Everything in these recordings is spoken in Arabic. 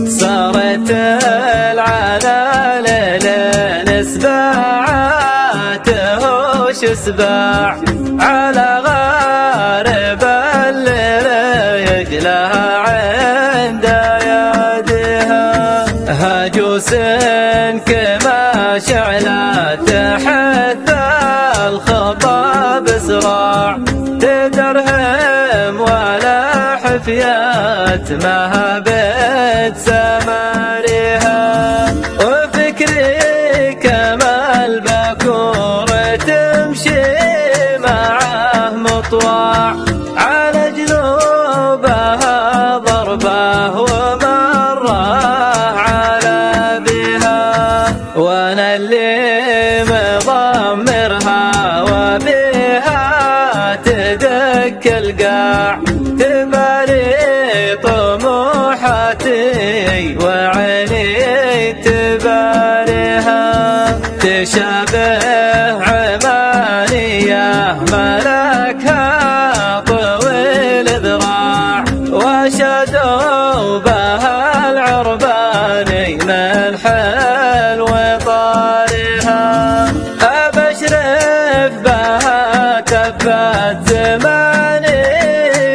صارت العلالل نسبعاته وشسباع على غارب اللي رجلها عند يدها هجوس كما شعلة تحث الخطاب اسراع تدرهم ولا حفيات مهبت سمارها وفكري كما البكور تمشي معه مطواع على جنوبها ضربه ومره على بها وانا اللي مضمرها وبها تدك القاع تبالي طموحاتي وعيني تباليها تشابه عمانية ملكها طويل ذراع وشدوا بها العرباني من حلو طارها أبشرف بها تبت زماني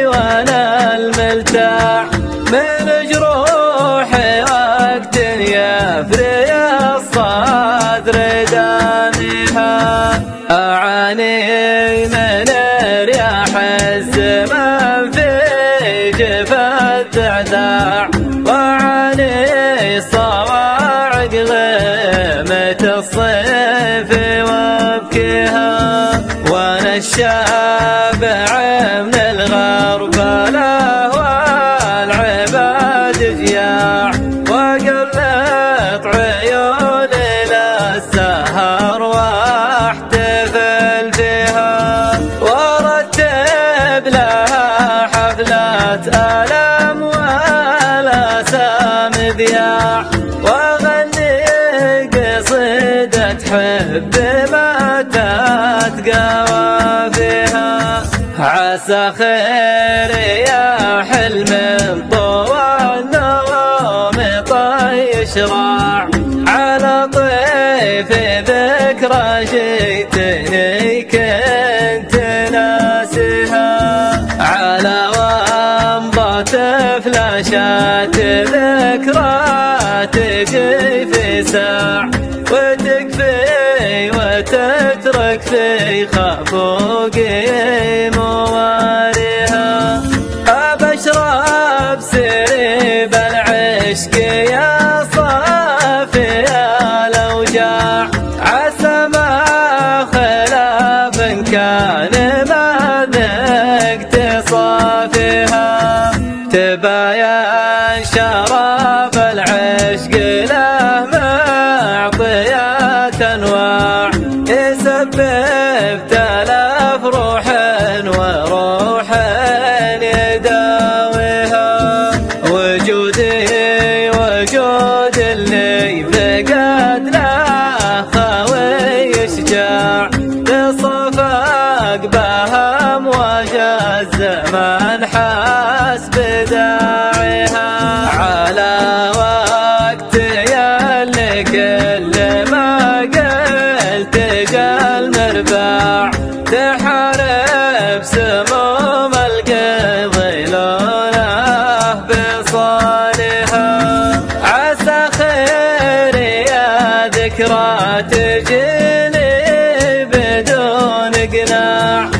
وانا الملتاع من جروحي وقت يفري الصدر دامها أعاني من رياح الزمن في جفت عذاع وأعاني صواعق غيمة الصيف وابكيها وانا الشابع من الغربلة والعباد جياع وقلت عيوني للسهر واحتفل فيها ورتب لها حفلات ألم والأسام ذياع وغني قصيدة حب ما تتقوى فيها عسى خير يا حلم طوى النوم طيش راع على طيف ذكرى جيتني كنت ناسها على ومضة فلاشات ذكرى تجي في ساع وتكفي وتترك في خفوقي مواريها أبشرب سريب العشق يا صافي الأوجاع عسى ما خلاف كان ما ذقت صافيها تباين شراب العشق له معطيات أنواع يسبب تلف روح وروح يداويها وجودي وجود اللي فقد له خوي شجاع تصفق بها امواج الزمان حاس بداعيها على وقت ياللي كل ما قلت جال مرباع تحارب سموم القضي لونه بصالها عسى خير يا ذكرى تجيني بدون قناع